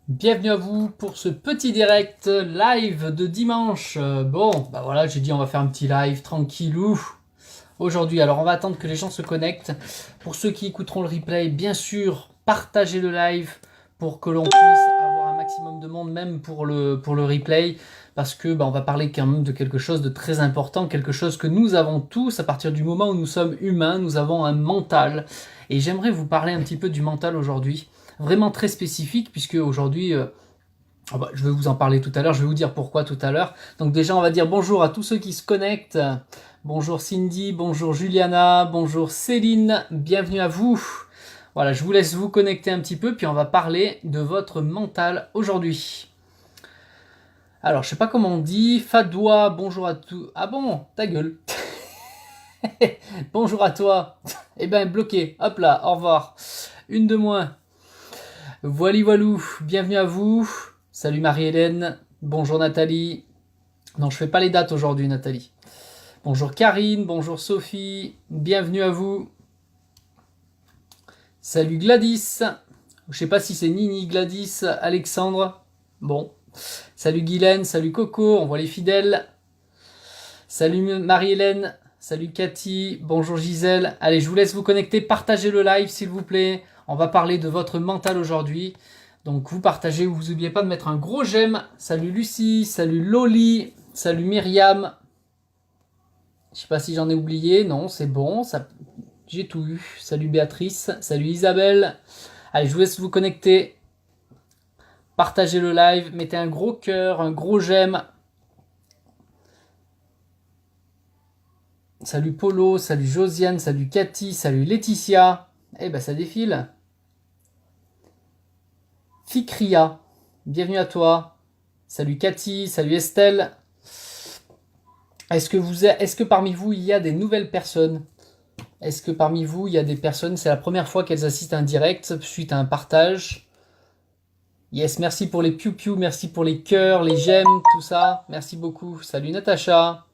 Bienvenue à vous pour ce petit direct live de dimanche. Bon, bah voilà, j'ai dit on va faire un petit live tranquillou aujourd'hui. Alors on va attendre que les gens se connectent. Pour ceux qui écouteront le replay, bien sûr, partagez le live pour que l'on puisse avoir un maximum de monde, même pour le replay. Parce que bah, on va parler quand même de quelque chose de très important, quelque chose que nous avons tous à partir du moment où nous sommes humains, nous avons un mental. Et j'aimerais vous parler un petit peu du mental aujourd'hui. Vraiment très spécifique, puisque aujourd'hui, je vais vous en parler tout à l'heure, je vais vous dire pourquoi tout à l'heure. Donc déjà, on va dire bonjour à tous ceux qui se connectent. Bonjour Cindy, bonjour Juliana, bonjour Céline, bienvenue à vous. Voilà, je vous laisse vous connecter un petit peu, puis on va parler de votre mental aujourd'hui. Alors, je sais pas comment on dit, Fadoua, bonjour à tous. Ah bon, ta gueule. Bonjour à toi. Eh ben, bloqué, hop là, au revoir. Une de moins. Voilou, bienvenue à vous. Salut Marie-Hélène. Bonjour Nathalie. Non, je fais pas les dates aujourd'hui, Nathalie. Bonjour Karine, bonjour Sophie. Bienvenue à vous. Salut Gladys. Je sais pas si c'est Nini, Gladys, Alexandre. Bon. Salut Guylaine, salut Coco, on voit les fidèles. Salut Marie-Hélène, salut Cathy, bonjour Gisèle. Allez, je vous laisse vous connecter, partagez le live s'il vous plaît. On va parler de votre mental aujourd'hui. Donc vous partagez, vous n'oubliez pas de mettre un gros j'aime. Salut Lucie, salut Loli, salut Myriam. Je sais pas si j'en ai oublié, non, c'est bon, ça, j'ai tout eu. Salut Béatrice, salut Isabelle. Allez, je vous laisse vous connecter. Partagez le live, mettez un gros cœur, un gros j'aime. Salut Polo, salut Josiane, salut Cathy, salut Laetitia. Eh ben ça défile. Fikria, bienvenue à toi. Salut Cathy, salut Estelle. Est-ce que parmi vous il y a des nouvelles personnes? Est-ce que parmi vous il y a des personnes, c'est la première fois qu'elles assistent à un direct suite à un partage? Yes, merci pour les piou-piou, merci pour les cœurs, les j'aime, tout ça. Merci beaucoup. Salut Natacha.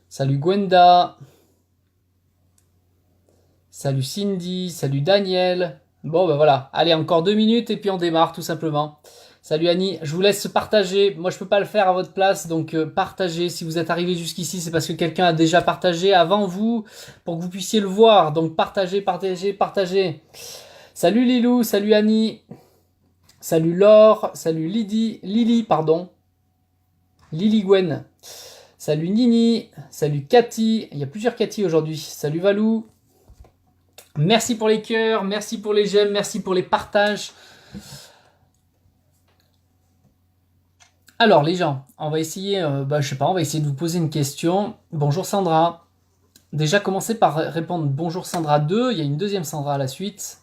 Salut Gwenda. Salut Cindy, salut Daniel. Bon ben voilà, allez encore 2 minutes et puis on démarre tout simplement. Salut Annie, je vous laisse partager. Moi je peux pas le faire à votre place, donc partagez. Si vous êtes arrivé jusqu'ici, c'est parce que quelqu'un a déjà partagé avant vous pour que vous puissiez le voir. Donc partagez, partagez, partagez. Salut Lilou, salut Annie, salut Laure, salut Lily, pardon, Lily Gwen. Salut Nini, salut Cathy. Il y a plusieurs Cathy aujourd'hui. Salut Valou. Merci pour les cœurs, merci pour les j'aime, merci pour les partages. Alors les gens, on va essayer, je sais pas, on va essayer de vous poser une question. Bonjour Sandra. Déjà commencez par répondre bonjour Sandra 2, il y a une deuxième Sandra à la suite.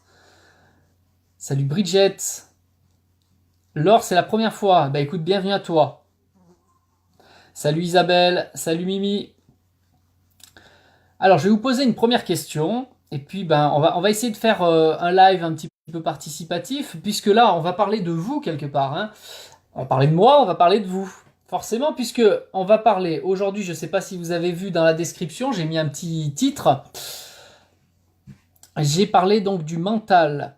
Salut Bridget. Laure, c'est la première fois. Bah écoute, bienvenue à toi. Salut Isabelle, salut Mimi. Alors je vais vous poser une première question. Et puis ben on va essayer de faire un live un petit peu participatif, puisque là on va parler de vous quelque part. Hein. On va parler de moi, on va parler de vous. Forcément, puisque on va parler aujourd'hui, je ne sais pas si vous avez vu dans la description, j'ai mis un petit titre. J'ai parlé donc du mental.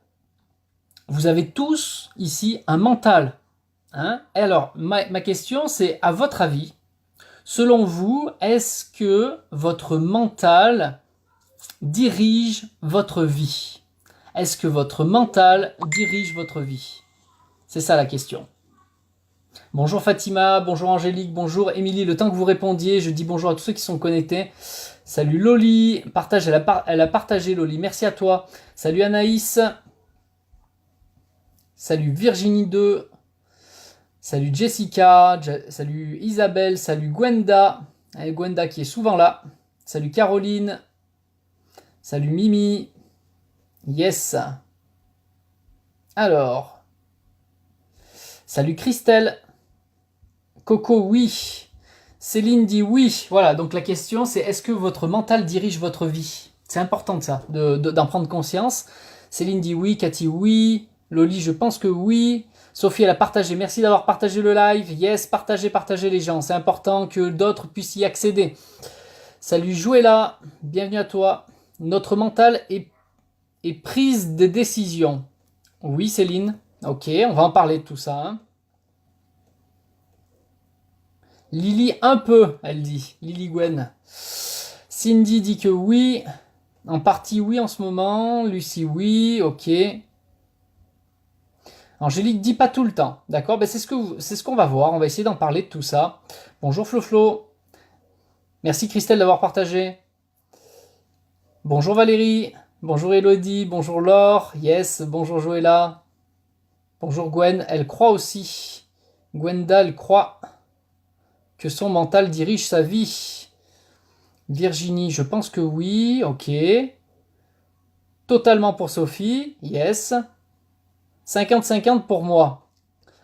Vous avez tous ici un mental. Hein. Et alors, ma question c'est, à votre avis, selon vous, est-ce que votre mental dirige votre vie? Est-ce que votre mental dirige votre vie? C'est ça la question. Bonjour Fatima, bonjour Angélique, bonjour Émilie. Le temps que vous répondiez, je dis bonjour à tous ceux qui sont connectés. Salut Loli, partage, elle a partagé Loli, merci à toi. Salut Anaïs. Salut Virginie 2. Salut Jessica, salut Isabelle, salut Gwenda. Et Gwenda qui est souvent là. Salut Caroline. Salut Mimi. Yes. Alors. Salut Christelle. Coco, oui. Céline dit oui. Voilà, donc la question c'est, est-ce que votre mental dirige votre vie? C'est important de ça, d'en prendre conscience. Céline dit oui. Cathy, oui. Loli, je pense que oui. Sophie, elle a partagé. Merci d'avoir partagé le live. Yes, partagez, partagez les gens. C'est important que d'autres puissent y accéder. Salut Joëlla. Bienvenue à toi. Notre mental est prise de décision. Oui, Céline. Ok, on va en parler de tout ça. Hein. Lily, un peu, elle dit. Lily Gwen. Cindy dit que oui. En partie, oui, en ce moment. Lucie, oui. Ok. Angélique dit pas tout le temps. D'accord, ben, c'est ce qu'on va voir. On va essayer d'en parler de tout ça. Bonjour Flo Flo. Merci Christelle d'avoir partagé. Bonjour Valérie. Bonjour Elodie. Bonjour Laure. Yes. Bonjour Joëlla. Bonjour Gwen. Elle croit aussi. Gwenda, elle croit que son mental dirige sa vie. Virginie, je pense que oui. Ok. Totalement pour Sophie. Yes. 50-50 pour moi.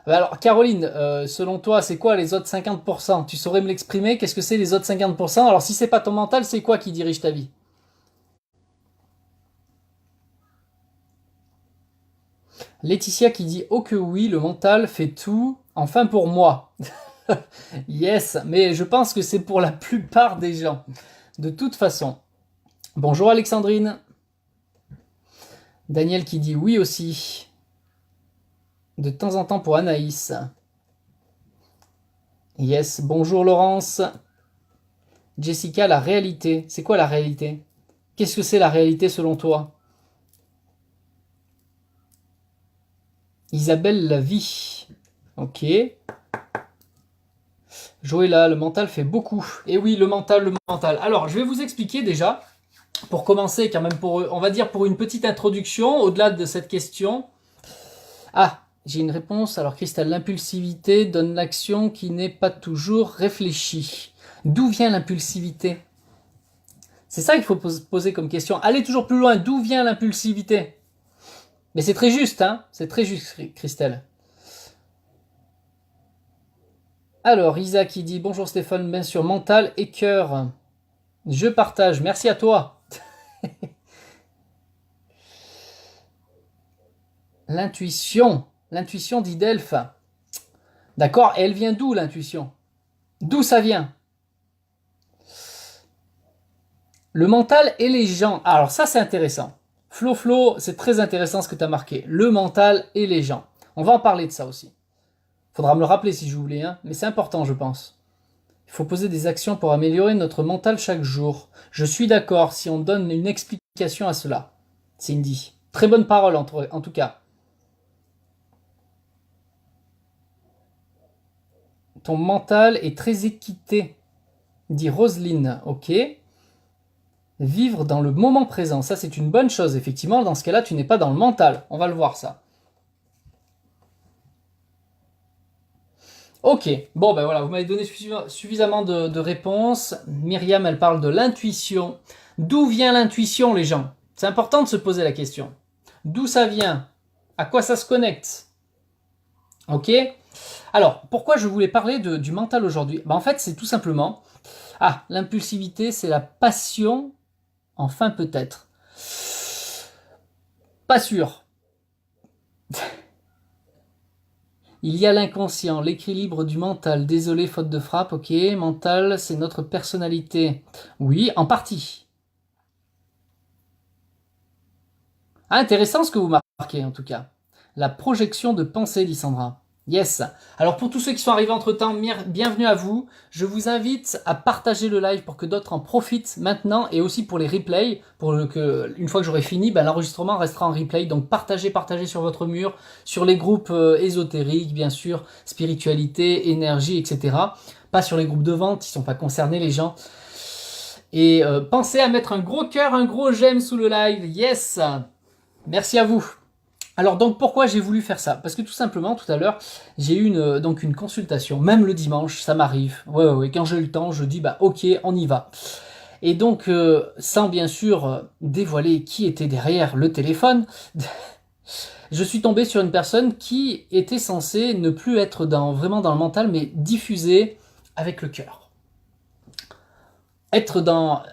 Alors, Caroline, selon toi, c'est quoi les autres 50%? Tu saurais me l'exprimer? Qu'est-ce que c'est les autres 50%? Alors, si c'est pas ton mental, c'est quoi qui dirige ta vie? Laetitia qui dit oh que oui, le mental fait tout, enfin pour moi. Yes, mais je pense que c'est pour la plupart des gens. De toute façon. Bonjour Alexandrine. Daniel qui dit oui aussi. De temps en temps pour Anaïs. Yes, bonjour Laurence. Jessica, la réalité. C'est quoi la réalité? Qu'est-ce que c'est la réalité selon toi? Isabelle, la vie. Ok. Joëlla, le mental fait beaucoup. Et oui, le mental, le mental. Alors, je vais vous expliquer déjà, pour commencer, quand même, on va dire pour une petite introduction, au-delà de cette question. Ah, j'ai une réponse. Alors, Christelle, l'impulsivité donne l'action qui n'est pas toujours réfléchie. D'où vient l'impulsivité? C'est ça qu'il faut poser comme question. Allez toujours plus loin. D'où vient l'impulsivité? Mais c'est très juste, hein? C'est très juste, Christelle. Alors, Isa qui dit bonjour Stéphane, bien sûr, mental et cœur. Je partage, merci à toi. L'intuition, l'intuition dit Delphes. D'accord, et elle vient d'où l'intuition? D'où ça vient? Le mental et les gens. Alors ça c'est intéressant. Flo, c'est très intéressant ce que tu as marqué. Le mental et les gens. On va en parler de ça aussi. Faudra me le rappeler si je voulais, hein, mais c'est important je pense. Il faut poser des actions pour améliorer notre mental chaque jour. Je suis d'accord si on donne une explication à cela. Cindy. Très bonne parole en tout cas. Ton mental est très équité, dit Roselyne. Ok. Vivre dans le moment présent, ça c'est une bonne chose. Effectivement, dans ce cas-là, tu n'es pas dans le mental. On va le voir ça. Ok, bon ben voilà, vous m'avez donné suffisamment de réponses. Myriam, elle parle de l'intuition. D'où vient l'intuition, les gens? C'est important de se poser la question. D'où ça vient? À quoi ça se connecte? Ok. Alors, pourquoi je voulais parler du mental aujourd'hui? En fait, c'est tout simplement... Ah, l'impulsivité, c'est la passion. Enfin, peut-être. Pas sûr. Il y a l'inconscient, l'équilibre du mental. Désolé, faute de frappe, ok. Mental, c'est notre personnalité. Oui, en partie. Ah, intéressant ce que vous marquez, en tout cas. La projection de pensée, dit Sandra. Yes. Alors pour tous ceux qui sont arrivés entre-temps, bienvenue à vous. Je vous invite à partager le live pour que d'autres en profitent maintenant et aussi pour les replays, une fois que j'aurai fini, l'enregistrement restera en replay. Donc partagez sur votre mur, sur les groupes ésotériques, bien sûr, spiritualité, énergie, etc. Pas sur les groupes de vente, ils sont pas concernés les gens. Et pensez à mettre un gros cœur, un gros j'aime sous le live. Yes. Merci à vous. Alors donc pourquoi j'ai voulu faire ça? Parce que tout simplement tout à l'heure j'ai eu une consultation, même le dimanche ça m'arrive, ouais, quand j'ai eu le temps je dis ok on y va. Et donc sans bien sûr dévoiler qui était derrière le téléphone, je suis tombé sur une personne qui était censée ne plus être vraiment dans le mental mais diffuser avec le cœur.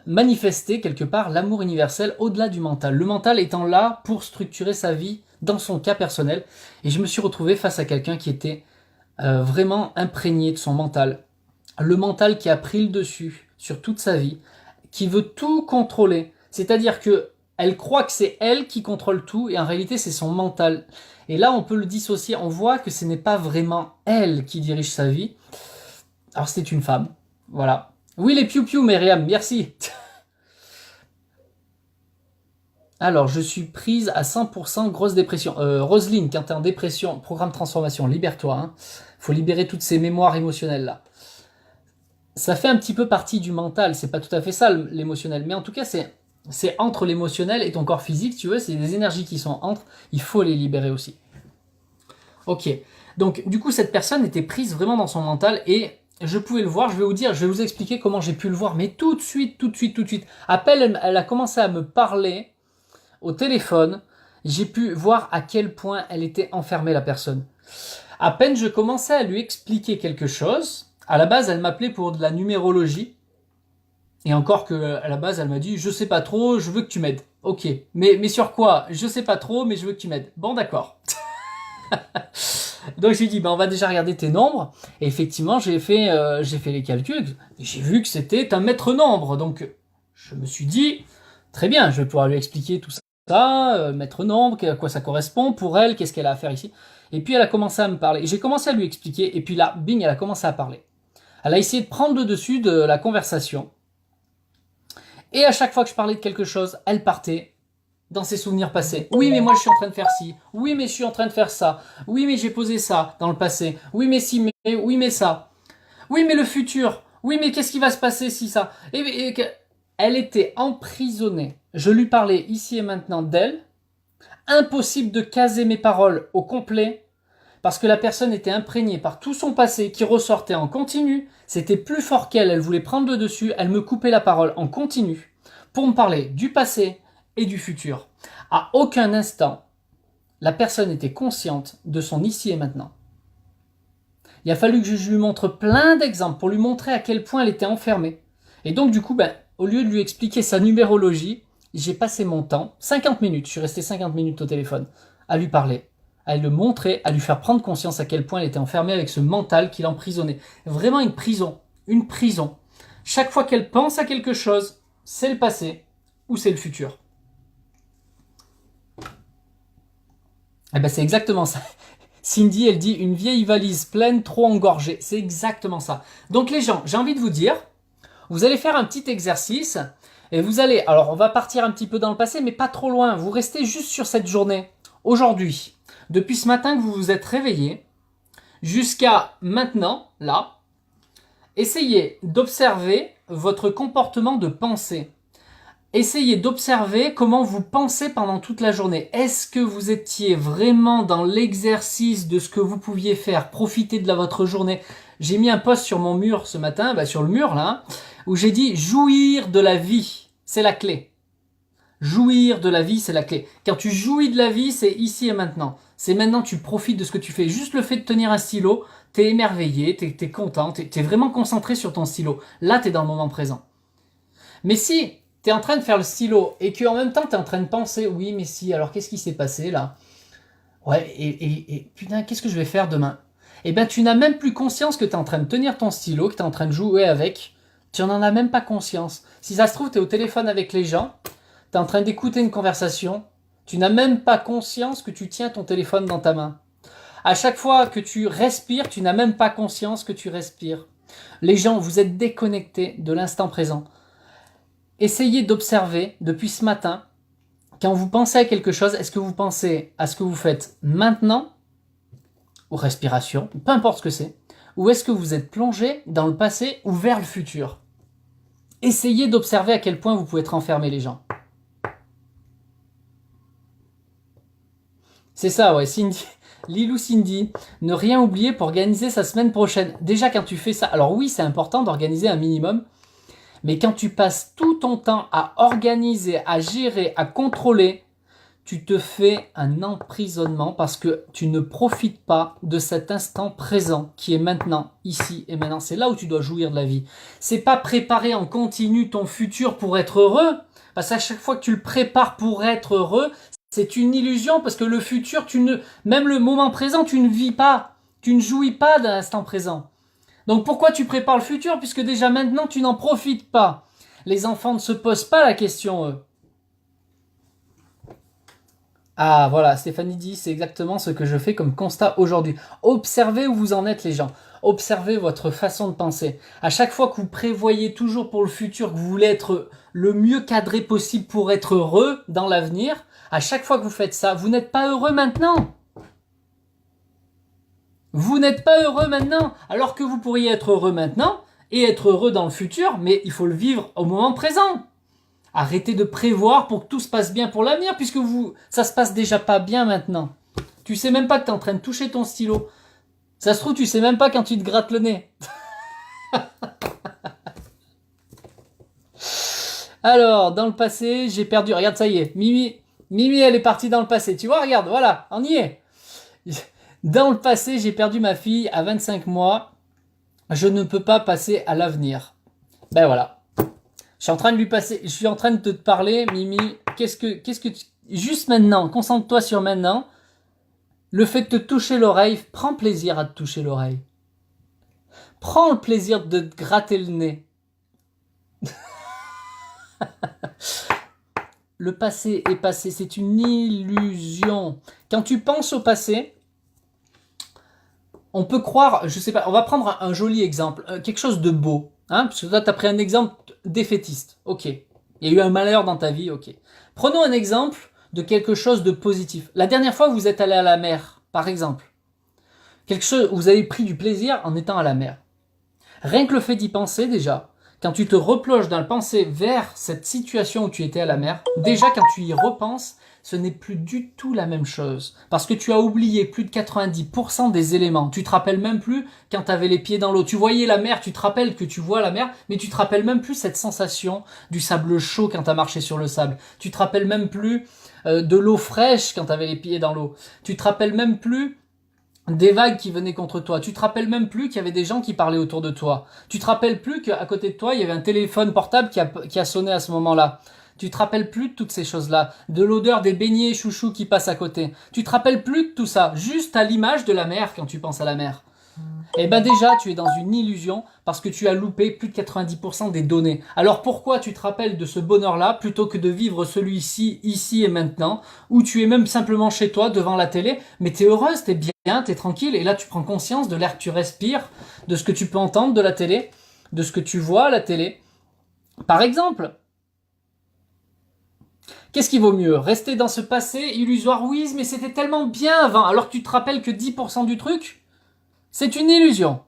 Manifester quelque part l'amour universel au-delà du mental. Le mental étant là pour structurer sa vie dans son cas personnel. Et je me suis retrouvé face à quelqu'un qui était vraiment imprégné de son mental. Le mental qui a pris le dessus sur toute sa vie, qui veut tout contrôler. C'est-à-dire que Elle croit que c'est elle qui contrôle tout et en réalité c'est son mental. Et là on peut le dissocier, on voit que ce n'est pas vraiment elle qui dirige sa vie. Alors c'est une femme, voilà. Oui les piou-piou Myriam, merci. Alors je suis prise à 100% grosse dépression. Roselyne, quand t'es en dépression, programme de transformation, libère-toi. Hein. Faut libérer toutes ces mémoires émotionnelles là. Ça fait un petit peu partie du mental, c'est pas tout à fait ça l'émotionnel, mais en tout cas c'est entre l'émotionnel et ton corps physique, tu vois, c'est des énergies qui sont entre, il faut les libérer aussi. Ok, donc du coup cette personne était prise vraiment dans son mental et je pouvais le voir, je vais vous expliquer comment j'ai pu le voir, mais tout de suite. Appel, elle a commencé à me parler au téléphone, j'ai pu voir à quel point elle était enfermée la personne. À peine je commençais à lui expliquer quelque chose, à la base elle m'appelait pour de la numérologie, et encore que à la base elle m'a dit je sais pas trop, je veux que tu m'aides. Ok, mais sur quoi? Je sais pas trop, mais je veux que tu m'aides. Bon d'accord. Donc j'ai dit on va déjà regarder tes nombres, et effectivement j'ai fait les calculs, et j'ai vu que c'était un maître nombre, donc je me suis dit très bien, je vais pouvoir lui expliquer tout ça, maître nombre, à quoi ça correspond pour elle, qu'est-ce qu'elle a à faire ici. Et puis elle a commencé à me parler, j'ai commencé à lui expliquer, et puis là, bing, elle a commencé à parler. Elle a essayé de prendre le dessus de la conversation, et à chaque fois que je parlais de quelque chose, elle partait dans ses souvenirs passés. Oui, mais moi je suis en train de faire ci. Oui, mais je suis en train de faire ça. Oui, mais j'ai posé ça dans le passé. Oui, mais si, mais oui, mais ça. Oui, mais le futur. Oui, mais qu'est-ce qui va se passer si ça. Elle était emprisonnée. Je lui parlais ici et maintenant d'elle. Impossible de caser mes paroles au complet parce que la personne était imprégnée par tout son passé qui ressortait en continu. C'était plus fort qu'elle. Elle voulait prendre le dessus. Elle me coupait la parole en continu pour me parler du passé et du futur. À aucun instant, la personne était consciente de son ici et maintenant. Il a fallu que je lui montre plein d'exemples pour lui montrer à quel point elle était enfermée. Et donc du coup, au lieu de lui expliquer sa numérologie, j'ai passé mon temps, 50 minutes, je suis resté 50 minutes au téléphone, à lui parler, à le montrer, à lui faire prendre conscience à quel point elle était enfermée avec ce mental qui l'emprisonnait. Vraiment une prison, une prison. Chaque fois qu'elle pense à quelque chose, c'est le passé ou c'est le futur. Eh ben c'est exactement ça. Cindy, elle dit une vieille valise pleine, trop engorgée. C'est exactement ça. Donc les gens, j'ai envie de vous dire, vous allez faire un petit exercice et vous allez, alors on va partir un petit peu dans le passé, mais pas trop loin. Vous restez juste sur cette journée, aujourd'hui, depuis ce matin que vous vous êtes réveillé, jusqu'à maintenant, là. Essayez d'observer votre comportement de pensée. Essayez d'observer comment vous pensez pendant toute la journée. Est-ce que vous étiez vraiment dans l'exercice de ce que vous pouviez faire, profiter de votre journée? J'ai mis un post sur mon mur ce matin, sur le mur là, où j'ai dit jouir de la vie, c'est la clé. Jouir de la vie, c'est la clé. Quand tu jouis de la vie, c'est ici et maintenant. C'est maintenant que tu profites de ce que tu fais. Juste le fait de tenir un stylo, t'es émerveillé, t'es content, t'es vraiment concentré sur ton stylo. Là, t'es dans le moment présent. Mais si t'es en train de faire le stylo et qu'en même temps t'es en train de penser oui mais si alors qu'est-ce qui s'est passé là, ouais et putain qu'est-ce que je vais faire demain, et ben tu n'as même plus conscience que t'es en train de tenir ton stylo, que t'es en train de jouer avec, tu n'en as même pas conscience. Si ça se trouve t'es au téléphone avec les gens, t'es en train d'écouter une conversation, tu n'as même pas conscience que tu tiens ton téléphone dans ta main. À chaque fois que tu respires, tu n'as même pas conscience que tu respires. Les gens, vous êtes déconnectés de l'instant présent. Essayez d'observer depuis ce matin, quand vous pensez à quelque chose, est-ce que vous pensez à ce que vous faites maintenant, ou respiration, peu importe ce que c'est, ou est-ce que vous êtes plongé dans le passé ou vers le futur? Essayez d'observer à quel point vous pouvez être enfermé les gens. C'est ça, ouais, Cindy. Lilou Cindy, ne rien oublier pour organiser sa semaine prochaine. Déjà quand tu fais ça, alors oui c'est important d'organiser un minimum, mais quand tu passes tout ton temps à organiser, à gérer, à contrôler, tu te fais un emprisonnement parce que tu ne profites pas de cet instant présent qui est maintenant, ici et maintenant. C'est là où tu dois jouir de la vie. C'est pas préparer en continu ton futur pour être heureux, parce qu'à chaque fois que tu le prépares pour être heureux, c'est une illusion parce que le futur, même le moment présent, tu ne vis pas, tu ne jouis pas d'un instant présent. Donc pourquoi tu prépares le futur puisque déjà maintenant tu n'en profites pas? Les enfants ne se posent pas la question, eux. Ah voilà, Stéphanie dit, c'est exactement ce que je fais comme constat aujourd'hui. Observez où vous en êtes les gens. Observez votre façon de penser. À chaque fois que vous prévoyez toujours pour le futur que vous voulez être le mieux cadré possible pour être heureux dans l'avenir, à chaque fois que vous faites ça, vous n'êtes pas heureux maintenant. Vous n'êtes pas heureux maintenant, alors que vous pourriez être heureux maintenant et être heureux dans le futur, mais il faut le vivre au moment présent. Arrêtez de prévoir pour que tout se passe bien pour l'avenir, puisque ça se passe déjà pas bien maintenant. Tu sais même pas que tu es en train de toucher ton stylo. Ça se trouve, tu sais même pas quand tu te grattes le nez. Alors, dans le passé, j'ai perdu. Regarde, ça y est. Mimi, elle est partie dans le passé. Tu vois, regarde, voilà, on y est. Dans le passé, j'ai perdu ma fille à 25 mois. Je ne peux pas passer à l'avenir. Ben voilà. Je suis en train de lui passer, je suis en train de te parler, Mimi. Juste maintenant, concentre-toi sur maintenant. Le fait de te toucher l'oreille, prends plaisir à te toucher l'oreille. Prends le plaisir de te gratter le nez. Le passé est passé, c'est une illusion. Quand tu penses au passé, on peut croire, je sais pas, on va prendre un joli exemple, quelque chose de beau. Hein, parce que toi, tu as pris un exemple défaitiste. Ok. Il y a eu un malheur dans ta vie. Ok. Prenons un exemple de quelque chose de positif. La dernière fois, vous êtes allé à la mer, par exemple. Quelque chose, vous avez pris du plaisir en étant à la mer. Rien que le fait d'y penser, déjà, quand tu te replonges dans le pensée vers cette situation où tu étais à la mer, déjà quand tu y repenses, ce n'est plus du tout la même chose. Parce que tu as oublié plus de 90% des éléments. Tu te rappelles même plus quand tu avais les pieds dans l'eau. Tu voyais la mer, tu te rappelles que tu vois la mer, mais tu te rappelles même plus cette sensation du sable chaud quand tu as marché sur le sable. Tu te rappelles même plus de l'eau fraîche quand tu avais les pieds dans l'eau. Tu te rappelles même plus des vagues qui venaient contre toi. Tu te rappelles même plus qu'il y avait des gens qui parlaient autour de toi. Tu te rappelles plus qu'à côté de toi, il y avait un téléphone portable qui a sonné à ce moment-là. Tu te rappelles plus de toutes ces choses-là, de l'odeur des beignets chouchous qui passent à côté. Tu te rappelles plus de tout ça, juste à l'image de la mer quand tu penses à la mer. Eh ben déjà, tu es dans une illusion parce que tu as loupé plus de 90% des données. Alors pourquoi tu te rappelles de ce bonheur-là plutôt que de vivre celui-ci, ici et maintenant, où tu es même simplement chez toi devant la télé, mais t'es heureuse, t'es bien, t'es tranquille, et là tu prends conscience de l'air que tu respires, de ce que tu peux entendre de la télé, de ce que tu vois à la télé. Par exemple, qu'est-ce qui vaut mieux? Rester dans ce passé illusoire? Oui, mais c'était tellement bien avant, alors que tu te rappelles que 10% du truc? C'est une illusion.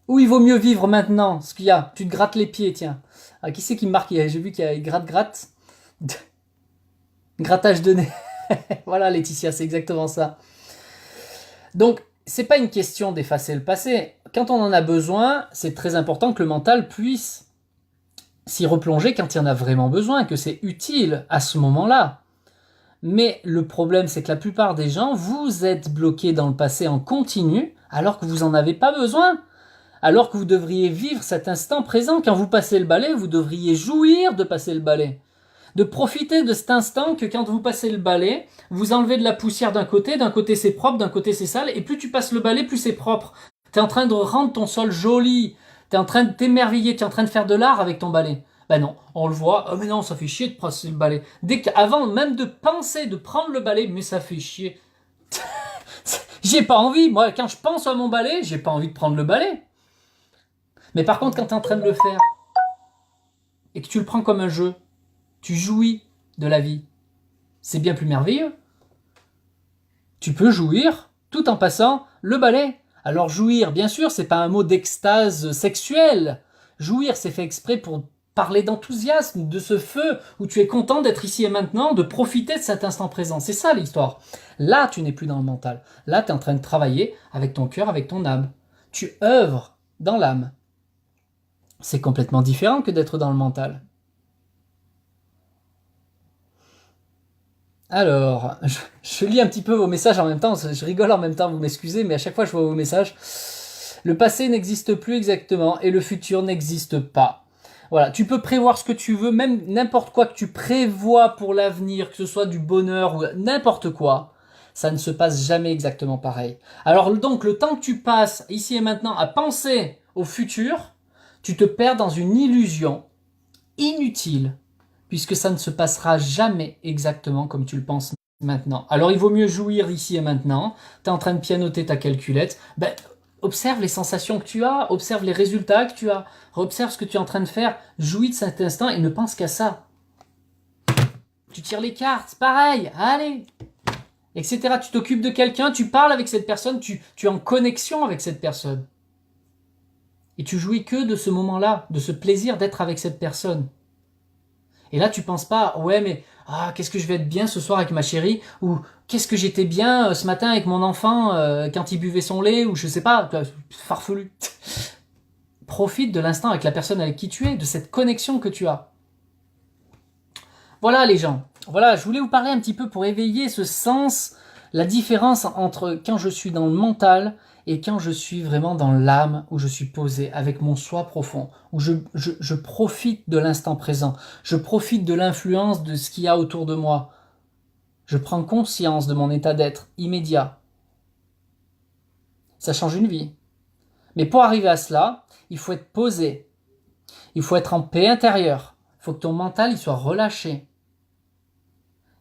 Ou il vaut mieux vivre maintenant, ce qu'il y a. Tu te grattes les pieds, tiens. Ah, qui c'est qui me marque? J'ai vu qu'il y a gratte. Grattage de nez. Voilà, Laetitia, c'est exactement ça. Donc, c'est pas une question d'effacer le passé. Quand on en a besoin, c'est très important que le mental puisse s'y replonger quand il y en a vraiment besoin, que c'est utile à ce moment-là. Mais le problème, c'est que la plupart des gens, vous êtes bloqués dans le passé en continu, alors que vous n'en avez pas besoin. Alors que vous devriez vivre cet instant présent. Quand vous passez le balai, vous devriez jouir de passer le balai. De profiter de cet instant que quand vous passez le balai, vous enlevez de la poussière d'un côté c'est propre, d'un côté c'est sale, et plus tu passes le balai, plus c'est propre. T'es en train de rendre ton sol joli, t'es en train de t'émerveiller, t'es en train de faire de l'art avec ton balai. Ben non, on le voit, oh mais non, ça fait chier de passer le balai. Dès qu'avant même de penser de prendre le balai, mais ça fait chier. J'ai pas envie, moi quand je pense à mon balai, j'ai pas envie de prendre le balai. Mais par contre, quand tu es en train de le faire et que tu le prends comme un jeu, tu jouis de la vie. C'est bien plus merveilleux. Tu peux jouir tout en passant le balai. Alors jouir, bien sûr, c'est pas un mot d'extase sexuelle. Jouir, c'est fait exprès pour parler d'enthousiasme, de ce feu où tu es content d'être ici et maintenant, de profiter de cet instant présent. C'est ça l'histoire. Là, tu n'es plus dans le mental. Là, tu es en train de travailler avec ton cœur, avec ton âme. Tu œuvres dans l'âme. C'est complètement différent que d'être dans le mental. Alors, je lis un petit peu vos messages en même temps, je rigole en même temps, vous m'excusez, mais à chaque fois je vois vos messages. Le passé n'existe plus exactement et le futur n'existe pas. Voilà, tu peux prévoir ce que tu veux, même n'importe quoi que tu prévois pour l'avenir, que ce soit du bonheur ou n'importe quoi, ça ne se passe jamais exactement pareil. Alors donc, le temps que tu passes ici et maintenant à penser au futur, tu te perds dans une illusion inutile, puisque ça ne se passera jamais exactement comme tu le penses maintenant. Alors il vaut mieux jouir ici et maintenant. Tu es en train de pianoter ta calculette. Ben, observe les sensations que tu as, observe les résultats que tu as, observe ce que tu es en train de faire, jouis de cet instant et ne pense qu'à ça. Tu tires les cartes, pareil, allez, etc. Tu t'occupes de quelqu'un, tu parles avec cette personne, tu es en connexion avec cette personne. Et tu jouis que de ce moment-là, de ce plaisir d'être avec cette personne. Et là, tu penses pas, ouais, mais qu'est-ce que je vais être bien ce soir avec ma chérie, ou qu'est-ce que j'étais bien ce matin avec mon enfant quand il buvait son lait, ou je sais pas, farfelu. Profite de l'instant avec la personne avec qui tu es, de cette connexion que tu as. Voilà les gens, voilà, je voulais vous parler un petit peu pour éveiller ce sens, la différence entre quand je suis dans le mental et quand je suis vraiment dans l'âme, où je suis posé avec mon soi profond, où je profite de l'instant présent, je profite de l'influence de ce qu'il y a autour de moi. Je prends conscience de mon état d'être immédiat. Ça change une vie. Mais pour arriver à cela, il faut être posé, il faut être en paix intérieure, il faut que ton mental il soit relâché.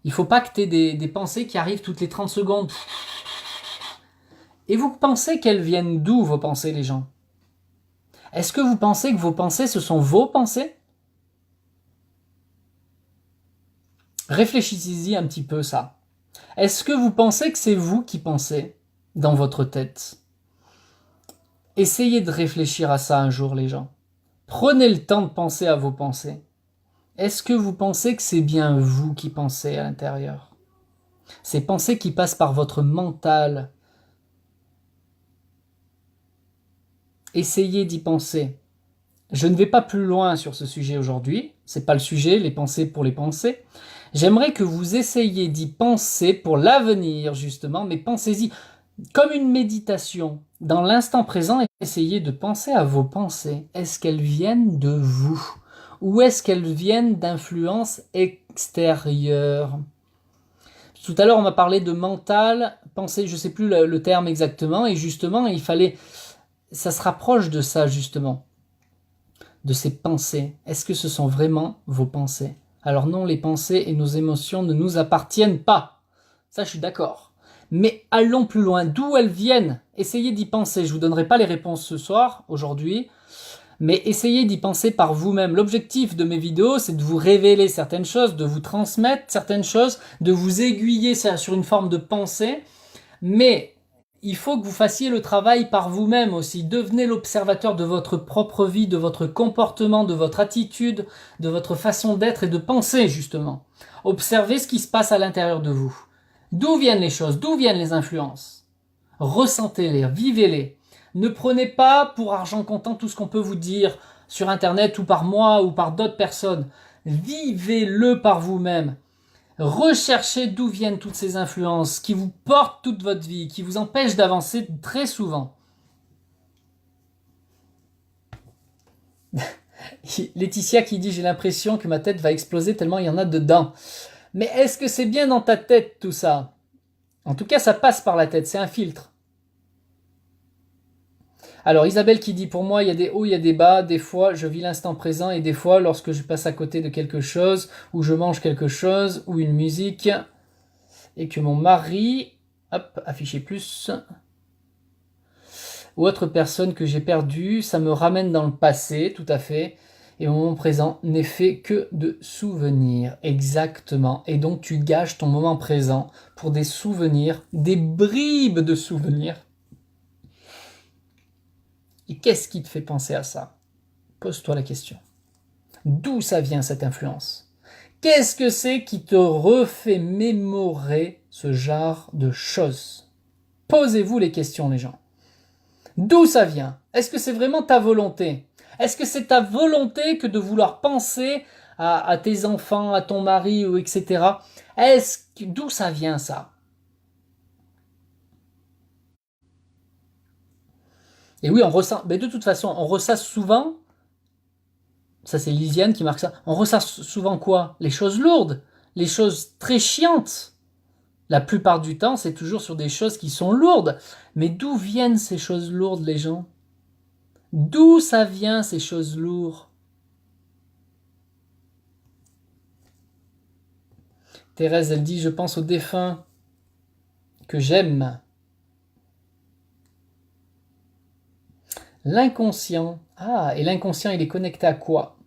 Il ne faut pas que tu aies des pensées qui arrivent toutes les 30 secondes. Et vous pensez qu'elles viennent d'où, vos pensées, les gens? Est-ce que vous pensez que vos pensées, ce sont vos pensées? Réfléchissez-y un petit peu, ça. Est-ce que vous pensez que c'est vous qui pensez dans votre tête? Essayez de réfléchir à ça un jour, les gens. Prenez le temps de penser à vos pensées. Est-ce que vous pensez que c'est bien vous qui pensez à l'intérieur? Ces pensées qui passent par votre mental. Essayez d'y penser. Je ne vais pas plus loin sur ce sujet aujourd'hui. C'est pas le sujet, les pensées pour les pensées. J'aimerais que vous essayiez d'y penser pour l'avenir, justement, mais pensez-y comme une méditation. Dans l'instant présent, essayez de penser à vos pensées. Est-ce qu'elles viennent de vous? Ou est-ce qu'elles viennent d'influences extérieures? Tout à l'heure, on m'a parlé de mental, pensée, je ne sais plus le terme exactement, et justement, ça se rapproche de ça, justement, de ces pensées. Est-ce que ce sont vraiment vos pensées? Alors non, les pensées et nos émotions ne nous appartiennent pas. Ça, je suis d'accord. Mais allons plus loin. D'où elles viennent? Essayez d'y penser. Je ne vous donnerai pas les réponses ce soir, aujourd'hui. Mais essayez d'y penser par vous-même. L'objectif de mes vidéos, c'est de vous révéler certaines choses, de vous transmettre certaines choses, de vous aiguiller sur une forme de pensée. Mais il faut que vous fassiez le travail par vous-même aussi. Devenez l'observateur de votre propre vie, de votre comportement, de votre attitude, de votre façon d'être et de penser, justement. Observez ce qui se passe à l'intérieur de vous. D'où viennent les choses? D'où viennent les influences? Ressentez-les, vivez-les. Ne prenez pas pour argent comptant tout ce qu'on peut vous dire sur Internet ou par moi ou par d'autres personnes. Vivez-le par vous-même. Recherchez d'où viennent toutes ces influences qui vous portent toute votre vie, qui vous empêchent d'avancer très souvent. Laetitia qui dit « J'ai l'impression que ma tête va exploser tellement il y en a dedans. » Mais est-ce que c'est bien dans ta tête tout ça? En tout cas, ça passe par la tête, c'est un filtre. Alors Isabelle qui dit pour moi il y a des hauts, il y a des bas, des fois je vis l'instant présent et des fois lorsque je passe à côté de quelque chose ou je mange quelque chose ou une musique et que mon mari, hop, afficher plus, ou autre personne que j'ai perdue, ça me ramène dans le passé, tout à fait, et au moment présent n'est fait que de souvenirs, exactement. Et donc tu gâches ton moment présent pour des souvenirs, des bribes de souvenirs. Et qu'est-ce qui te fait penser à ça? Pose-toi la question. D'où ça vient cette influence? Qu'est-ce que c'est qui te refait mémorer ce genre de choses? Posez-vous les questions, les gens. D'où ça vient? Est-ce que c'est vraiment ta volonté? Est-ce que c'est ta volonté que de vouloir penser à tes enfants, à ton mari, ou etc. D'où ça vient ça? Et oui, on ressent, mais de toute façon, on ressasse souvent, ça c'est Lisiane qui marque ça, on ressasse souvent quoi? Les choses lourdes, les choses très chiantes. La plupart du temps, c'est toujours sur des choses qui sont lourdes. Mais d'où viennent ces choses lourdes, les gens? D'où ça vient, ces choses lourdes? Thérèse, elle dit, je pense aux défunts que j'aime. L'inconscient. Ah, et l'inconscient, il est connecté à quoi?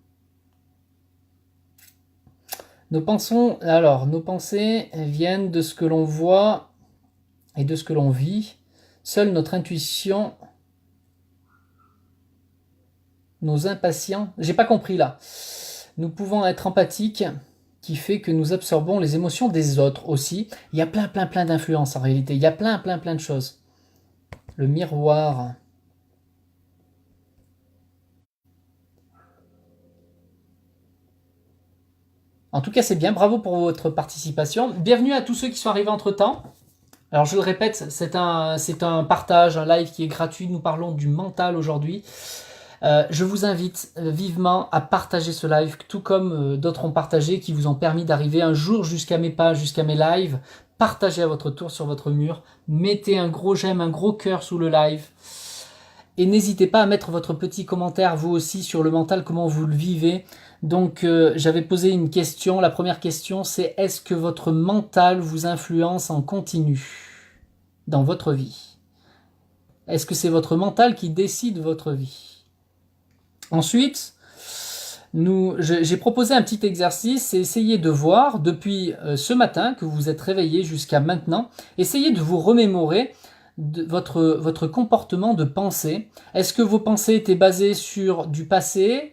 Nos pensées viennent de ce que l'on voit et de ce que l'on vit. Seule notre intuition, nos impatients. J'ai pas compris là. Nous pouvons être empathiques, qui fait que nous absorbons les émotions des autres aussi. Il y a plein d'influences en réalité. Il y a plein de choses. Le miroir. En tout cas, c'est bien. Bravo pour votre participation. Bienvenue à tous ceux qui sont arrivés entre-temps. Alors, je le répète, c'est un partage, un live qui est gratuit. Nous parlons du mental aujourd'hui. Je vous invite vivement à partager ce live, tout comme d'autres ont partagé, qui vous ont permis d'arriver un jour jusqu'à mes pages, jusqu'à mes lives. Partagez à votre tour sur votre mur. Mettez un gros j'aime, un gros cœur sous le live. Et n'hésitez pas à mettre votre petit commentaire, vous aussi, sur le mental, comment vous le vivez. Donc, j'avais posé une question. La première question, c'est est-ce que votre mental vous influence en continu dans votre vie? Est-ce que c'est votre mental qui décide votre vie? Ensuite, j'ai proposé un petit exercice, c'est essayer de voir depuis ce matin que vous vous êtes réveillé jusqu'à maintenant, essayez de vous remémorer votre comportement de pensée. Est-ce que vos pensées étaient basées sur du passé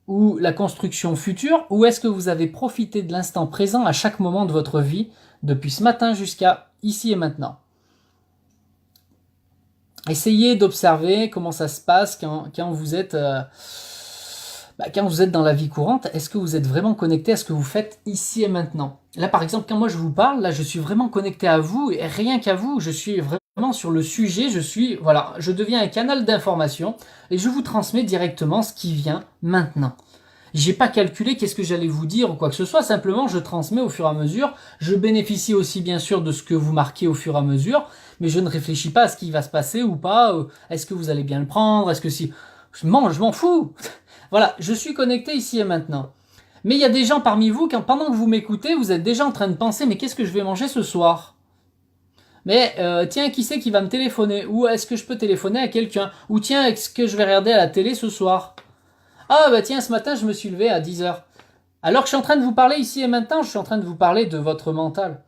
ou la construction future, ou est-ce que vous avez profité de l'instant présent à chaque moment de votre vie, depuis ce matin jusqu'à ici et maintenant? Essayez d'observer comment ça se passe quand vous êtes dans la vie courante. Est-ce que vous êtes vraiment connecté à ce que vous faites ici et maintenant? Là, par exemple, quand moi je vous parle, là, je suis vraiment connecté à vous et rien qu'à vous. Je suis vraiment sur le sujet. Je deviens un canal d'information et je vous transmets directement ce qui vient maintenant. J'ai pas calculé qu'est-ce que j'allais vous dire ou quoi que ce soit, simplement je transmets au fur et à mesure. Je bénéficie aussi bien sûr de ce que vous marquez au fur et à mesure, mais je ne réfléchis pas à ce qui va se passer ou pas. Est-ce que vous allez bien le prendre? Est-ce que si... je m'en fous. Voilà, je suis connecté ici et maintenant. Mais il y a des gens parmi vous, pendant que vous m'écoutez, vous êtes déjà en train de penser, mais qu'est-ce que je vais manger ce soir? Mais tiens, qui c'est qui va me téléphoner? Ou est-ce que je peux téléphoner à quelqu'un? Ou tiens, est-ce que je vais regarder à la télé ce soir? Ah bah tiens, ce matin, je me suis levé à 10h. Alors que je suis en train de vous parler ici et maintenant, je suis en train de vous parler de votre mental.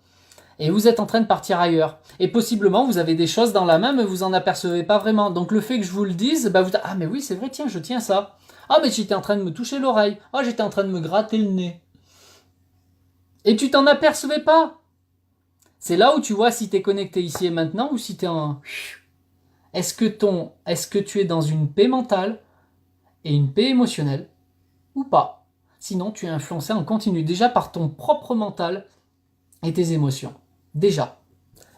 Et vous êtes en train de partir ailleurs. Et possiblement, vous avez des choses dans la main, mais vous en apercevez pas vraiment. Donc le fait que je vous le dise, bah vous dites, ah mais oui, c'est vrai, tiens, je tiens ça. Ah mais j'étais en train de me toucher l'oreille. Ah, j'étais en train de me gratter le nez. Et tu t'en apercevais pas. C'est là où tu vois si t'es connecté ici et maintenant ou si t'es en... Est-ce que tu es dans une paix mentale et une paix émotionnelle ou pas? Sinon, tu es influencé en continu déjà par ton propre mental et tes émotions. Déjà.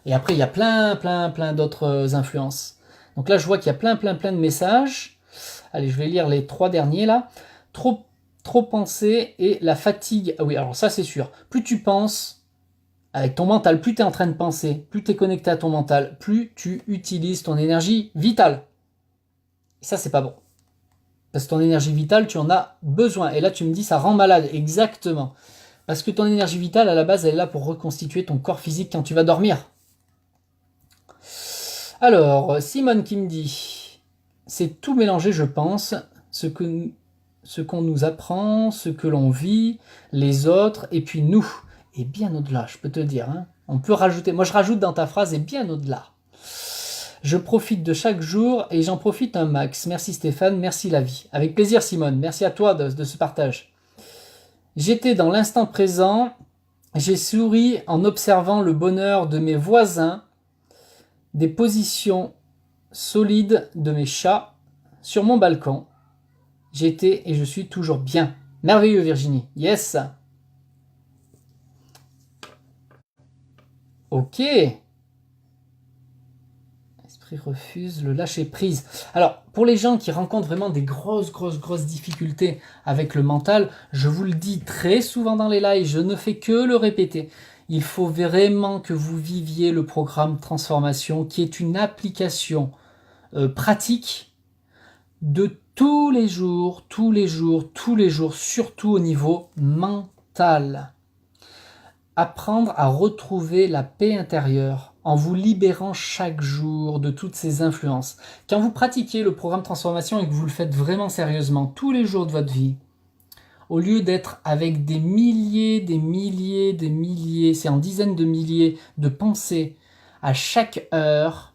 Et après, il y a plein d'autres influences. Donc là, je vois qu'il y a plein de messages. Allez, je vais lire les 3 derniers là. Trop penser et la fatigue. Ah oui, alors ça c'est sûr. Plus tu penses avec ton mental, plus tu es en train de penser, plus tu es connecté à ton mental, plus tu utilises ton énergie vitale. Et ça, c'est pas bon. Parce que ton énergie vitale, tu en as besoin. Et là, tu me dis, ça rend malade. Exactement. Parce que ton énergie vitale, à la base, elle est là pour reconstituer ton corps physique quand tu vas dormir. Alors, Simone qui me dit, c'est tout mélangé, je pense, ce qu'on nous apprend, ce que l'on vit, les autres, et puis nous. Et bien au-delà, je peux te dire. Hein. On peut rajouter, moi je rajoute dans ta phrase, et bien au-delà. Je profite de chaque jour et j'en profite un max. Merci Stéphane, merci la vie. Avec plaisir Simone, merci à toi de ce partage. J'étais dans l'instant présent, j'ai souri en observant le bonheur de mes voisins, des positions solides de mes chats sur mon balcon. J'étais et je suis toujours bien. Merveilleux Virginie, yes. Ok. Esprit refuse le lâcher prise. Alors, pour les gens qui rencontrent vraiment des grosses difficultés avec le mental, je vous le dis très souvent dans les lives, je ne fais que le répéter. Il faut vraiment que vous viviez le programme Transformation, qui est une application pratique de tous les jours, surtout au niveau mental. apprendre à retrouver la paix intérieure en vous libérant chaque jour de toutes ces influences. Quand vous pratiquez le programme transformation et que vous le faites vraiment sérieusement tous les jours de votre vie, au lieu d'être avec des milliers, c'est en dizaines de milliers de pensées à chaque heure,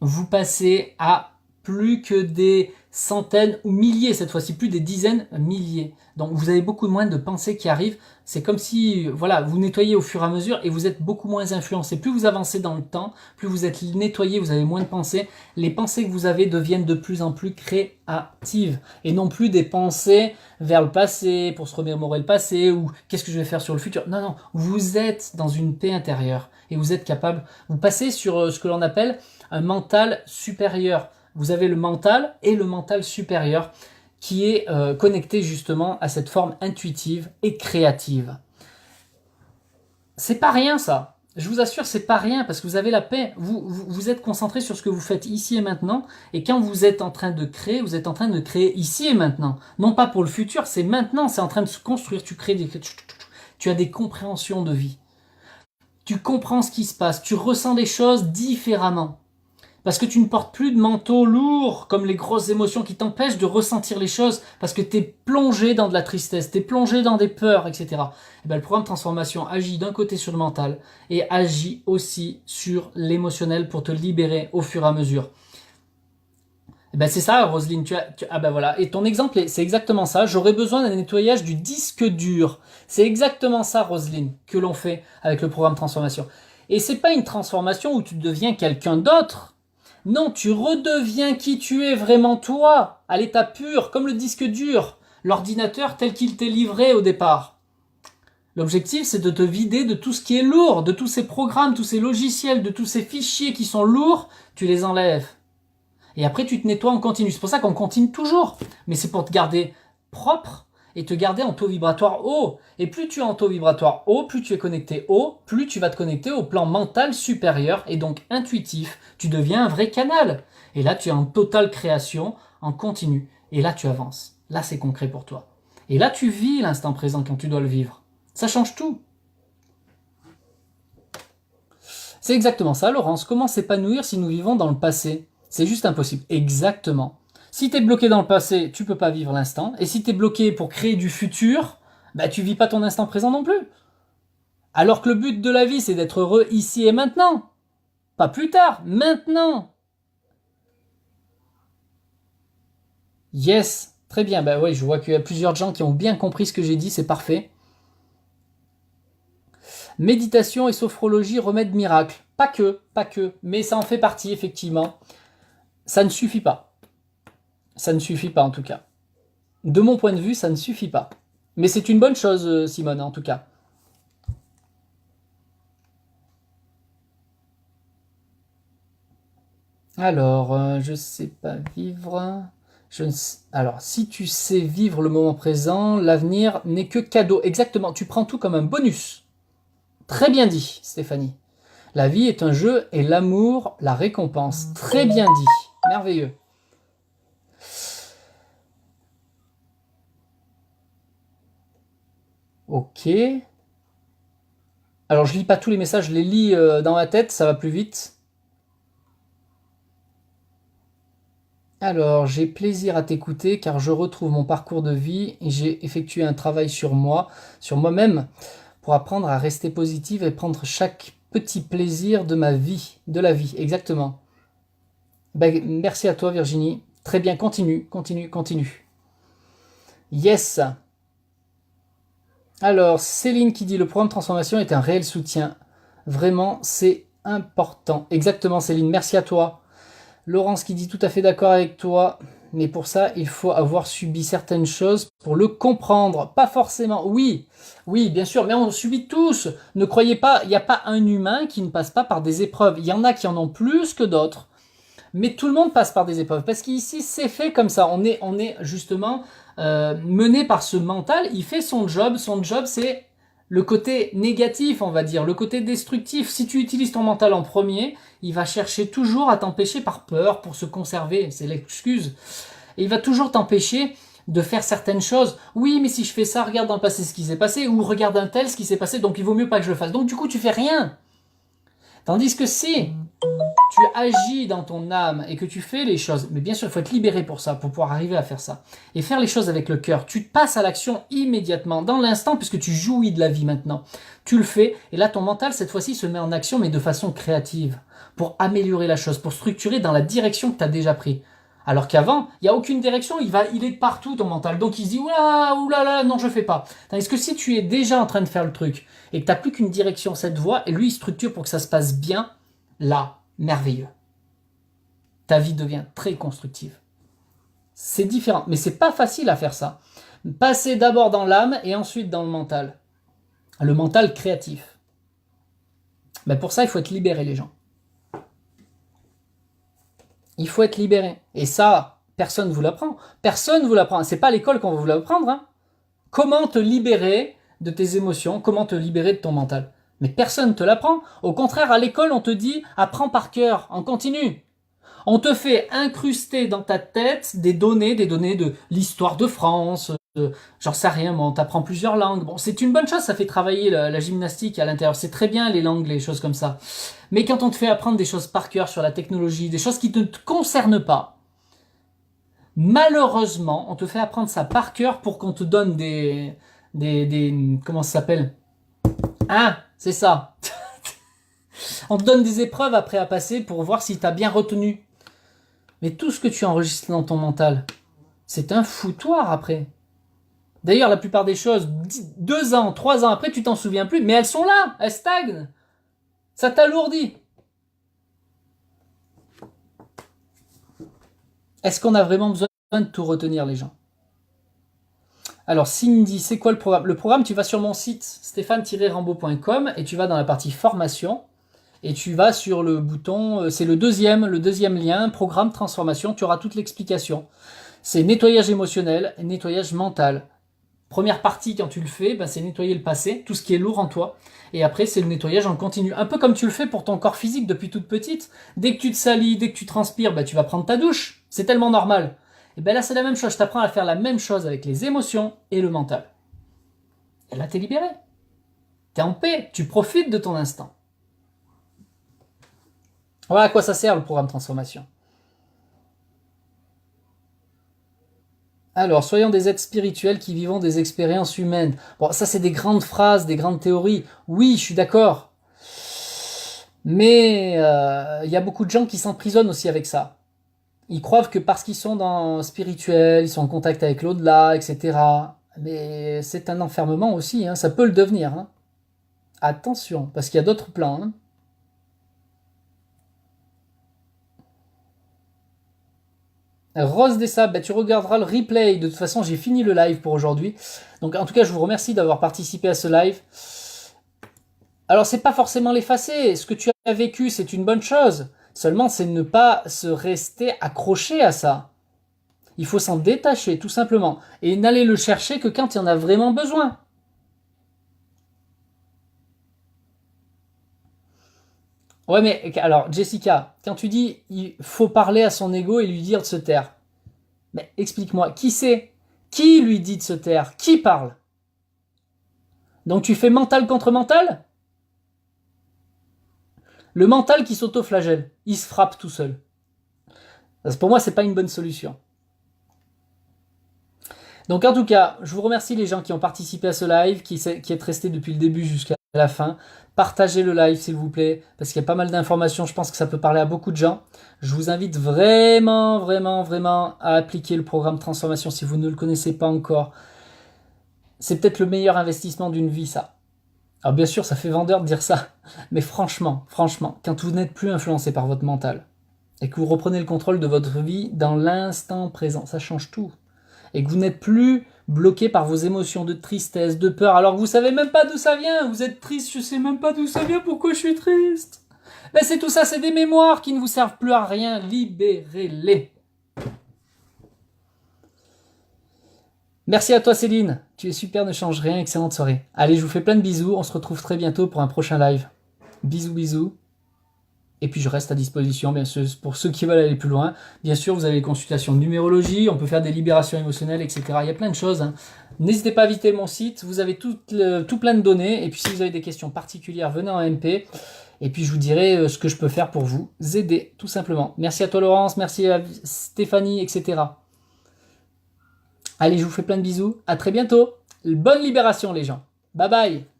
vous passez à plus que des centaines ou milliers, cette fois-ci plus des dizaines, milliers. Donc vous avez beaucoup moins de pensées qui arrivent. C'est comme si voilà, vous nettoyez au fur et à mesure et vous êtes beaucoup moins influencé. Plus vous avancez dans le temps, plus vous êtes nettoyé, vous avez moins de pensées. Les pensées que vous avez deviennent de plus en plus créatives et non plus des pensées vers le passé pour se remémorer le passé ou qu'est-ce que je vais faire sur le futur. Non, non, vous êtes dans une paix intérieure et vous êtes capable, vous passez sur ce que l'on appelle un mental supérieur. Vous avez le mental et le mental supérieur qui est connecté justement à cette forme intuitive et créative. C'est pas rien ça. Je vous assure, c'est pas rien parce que vous avez la paix. Vous êtes concentré sur ce que vous faites ici et maintenant. Et quand vous êtes en train de créer, vous êtes en train de créer ici et maintenant. Non pas pour le futur, c'est maintenant. C'est en train de se construire. Tu as des compréhensions de vie. Tu comprends ce qui se passe. Tu ressens des choses différemment. Parce que tu ne portes plus de manteau lourd, comme les grosses émotions qui t'empêchent de ressentir les choses, parce que tu es plongé dans de la tristesse, tu es plongé dans des peurs, etc. Et bien, le programme de transformation agit d'un côté sur le mental et agit aussi sur l'émotionnel pour te libérer au fur et à mesure. Et ben c'est ça, Roselyne. Ah ben voilà. Et ton exemple, c'est exactement ça. J'aurais besoin d'un nettoyage du disque dur. C'est exactement ça, Roselyne, que l'on fait avec le programme de transformation. Et c'est pas une transformation où tu deviens quelqu'un d'autre. Non, tu redeviens qui tu es vraiment toi, à l'état pur, comme le disque dur, l'ordinateur tel qu'il t'est livré au départ. L'objectif, c'est de te vider de tout ce qui est lourd, de tous ces programmes, tous ces logiciels, de tous ces fichiers qui sont lourds, tu les enlèves. Et après, tu te nettoies en continu. C'est pour ça qu'on continue toujours. Mais c'est pour te garder propre et te garder en taux vibratoire haut. Et plus tu es en taux vibratoire haut, plus tu es connecté haut, plus tu vas te connecter au plan mental supérieur et donc intuitif. Tu deviens un vrai canal. Et là, tu es en totale création, en continu. Et là, tu avances. Là, c'est concret pour toi. Et là, tu vis l'instant présent quand tu dois le vivre. Ça change tout. C'est exactement ça, Laurence. Comment s'épanouir si nous vivons dans le passé? C'est juste impossible. Exactement. Si tu es bloqué dans le passé, tu peux pas vivre l'instant. Et si tu es bloqué pour créer du futur, bah tu vis pas ton instant présent non plus. Alors que le but de la vie, c'est d'être heureux ici et maintenant. Pas plus tard, maintenant. Yes, très bien. Bah oui, je vois qu'il y a plusieurs gens qui ont bien compris ce que j'ai dit, c'est parfait. Méditation et sophrologie, remède miracle. Pas que, mais ça en fait partie, effectivement. Ça ne suffit pas. Ça ne suffit pas en tout cas. De mon point de vue, ça ne suffit pas. Mais c'est une bonne chose, Simone, en tout cas. Alors, je sais pas vivre. Alors, si tu sais vivre le moment présent, l'avenir n'est que cadeau. Exactement, tu prends tout comme un bonus. Très bien dit, Stéphanie. La vie est un jeu et l'amour, la récompense. Très bien dit. Merveilleux. Ok. Alors, je lis pas tous les messages, je les lis dans ma tête, ça va plus vite. Alors, j'ai plaisir à t'écouter car je retrouve mon parcours de vie et j'ai effectué un travail sur moi, sur moi-même, pour apprendre à rester positive et prendre chaque petit plaisir de ma vie, de la vie, exactement. Ben, merci à toi Virginie. Très bien, continue. Yes. Alors, Céline qui dit le programme de transformation est un réel soutien. Vraiment, c'est important. Exactement Céline, merci à toi. Laurence qui dit tout à fait d'accord avec toi, mais pour ça, il faut avoir subi certaines choses pour le comprendre. Pas forcément, oui, bien sûr, mais on subit tous. Ne croyez pas, il n'y a pas un humain qui ne passe pas par des épreuves. Il y en a qui en ont plus que d'autres, mais tout le monde passe par des épreuves. Parce qu'ici, c'est fait comme ça. On est justement mené par ce mental. Il fait son job. Son job, c'est le côté négatif, on va dire, le côté destructif. Si tu utilises ton mental en premier, il va chercher toujours à t'empêcher par peur pour se conserver. C'est l'excuse. Et il va toujours t'empêcher de faire certaines choses. Oui, mais si je fais ça, regarde dans le passé ce qui s'est passé, ou regarde un tel ce qui s'est passé, donc il vaut mieux pas que je le fasse. Donc du coup, tu fais rien. Tandis que si tu agis dans ton âme et que tu fais les choses, mais bien sûr, il faut être libéré pour ça, pour pouvoir arriver à faire ça. Et faire les choses avec le cœur. Tu passes à l'action immédiatement, dans l'instant, puisque tu jouis de la vie maintenant. Tu le fais, et là, ton mental, cette fois-ci, se met en action, mais de façon créative, pour améliorer la chose, pour structurer dans la direction que tu as déjà pris. Alors qu'avant, il n'y a aucune direction, il est partout ton mental. Donc il se dit, oulala, non, je fais pas. Tandis que si tu es déjà en train de faire le truc, et que tu n'as plus qu'une direction, cette voie, et lui, il structure pour que ça se passe bien, là, merveilleux. Ta vie devient très constructive. C'est différent, mais c'est pas facile à faire ça. Passer d'abord dans l'âme et ensuite dans le mental. Le mental créatif. Mais pour ça, il faut être libéré, les gens. Il faut être libéré. Et ça, personne ne vous l'apprend. Personne ne vous l'apprend. C'est pas à l'école qu'on va vous l'apprendre. Hein. Comment te libérer de tes émotions, comment te libérer de ton mental. Mais personne ne te l'apprend. Au contraire, à l'école, on te dit apprends par cœur, en continu. On te fait incruster dans ta tête des données de l'histoire de France, j'en sais rien, moi, on t'apprend plusieurs langues. Bon, c'est une bonne chose, ça fait travailler la gymnastique à l'intérieur. C'est très bien les langues, les choses comme ça. Mais quand on te fait apprendre des choses par cœur sur la technologie, des choses qui ne te concernent pas, malheureusement, on te fait apprendre ça par cœur pour qu'on te donne des comment ça s'appelle? Ah, c'est ça. On te donne des épreuves après à passer pour voir si tu as bien retenu. Mais tout ce que tu enregistres dans ton mental, c'est un foutoir après. D'ailleurs, la plupart des choses, 2 ans, 3 ans après, tu t'en souviens plus, mais elles sont là, elles stagnent. Ça t'alourdit. Est-ce qu'on a vraiment besoin de tout retenir, les gens? Alors, Cindy, c'est quoi le programme? Le programme, tu vas sur mon site stéphane-rambaud.com et tu vas dans la partie formation et tu vas sur le bouton, c'est le deuxième lien, programme transformation, tu auras toute l'explication. C'est nettoyage émotionnel, nettoyage mental. Première partie, quand tu le fais, c'est nettoyer le passé, tout ce qui est lourd en toi. Et après, c'est le nettoyage en continu. Un peu comme tu le fais pour ton corps physique depuis toute petite. Dès que tu te salis, dès que tu transpires, tu vas prendre ta douche. C'est tellement normal. Et là, c'est la même chose. Je t'apprends à faire la même chose avec les émotions et le mental. Et là, t'es libéré. T'es en paix. Tu profites de ton instant. Voilà à quoi ça sert le programme transformation. Alors, soyons des êtres spirituels qui vivons des expériences humaines. Bon, ça c'est des grandes phrases, des grandes théories. Oui, je suis d'accord. Mais il y a beaucoup de gens qui s'emprisonnent aussi avec ça. Ils croient que parce qu'ils sont dans spirituel, ils sont en contact avec l'au-delà, etc. Mais c'est un enfermement aussi, hein. Ça peut le devenir. Hein. Attention, parce qu'il y a d'autres plans. Hein. Rose des Sables, tu regarderas le replay. De toute façon, j'ai fini le live pour aujourd'hui. Donc, en tout cas, je vous remercie d'avoir participé à ce live. Alors, c'est pas forcément l'effacer. Ce que tu as vécu, c'est une bonne chose. Seulement, c'est ne pas se rester accroché à ça. Il faut s'en détacher, tout simplement. Et n'aller le chercher que quand il y en a vraiment besoin. Ouais, mais alors, Jessica, quand tu dis il faut parler à son ego et lui dire de se taire, mais explique-moi, qui c'est? Qui lui dit de se taire? Qui parle? Donc tu fais mental contre mental? Le mental qui s'auto-flagelle, il se frappe tout seul. Pour moi, c'est pas une bonne solution. Donc en tout cas, je vous remercie les gens qui ont participé à ce live, qui êtes restés depuis le début jusqu'à la fin. Partagez le live s'il vous plaît, parce qu'il y a pas mal d'informations, je pense que ça peut parler à beaucoup de gens. Je vous invite vraiment, vraiment, vraiment à appliquer le programme Transformation si vous ne le connaissez pas encore. C'est peut-être le meilleur investissement d'une vie, ça. Alors bien sûr, ça fait vendeur de dire ça, mais franchement, quand vous n'êtes plus influencé par votre mental, et que vous reprenez le contrôle de votre vie dans l'instant présent, ça change tout. Et que vous n'êtes plus bloqué par vos émotions de tristesse, de peur, alors que vous savez même pas d'où ça vient, vous êtes triste, je sais même pas d'où ça vient, pourquoi je suis triste. Mais c'est tout ça, c'est des mémoires qui ne vous servent plus à rien, libérez-les. Merci à toi Céline, tu es super, ne change rien, excellente soirée. Allez, je vous fais plein de bisous, on se retrouve très bientôt pour un prochain live. Bisous, bisous. Et puis je reste à disposition, bien sûr, pour ceux qui veulent aller plus loin. Bien sûr, vous avez les consultations de numérologie, on peut faire des libérations émotionnelles, etc. Il y a plein de choses. Hein. N'hésitez pas à visiter mon site, vous avez tout plein de données. Et puis si vous avez des questions particulières, venez en MP. Et puis je vous dirai ce que je peux faire pour vous aider, tout simplement. Merci à toi Laurence, merci à Stéphanie, etc. Allez, je vous fais plein de bisous. À très bientôt. Bonne libération les gens. Bye bye.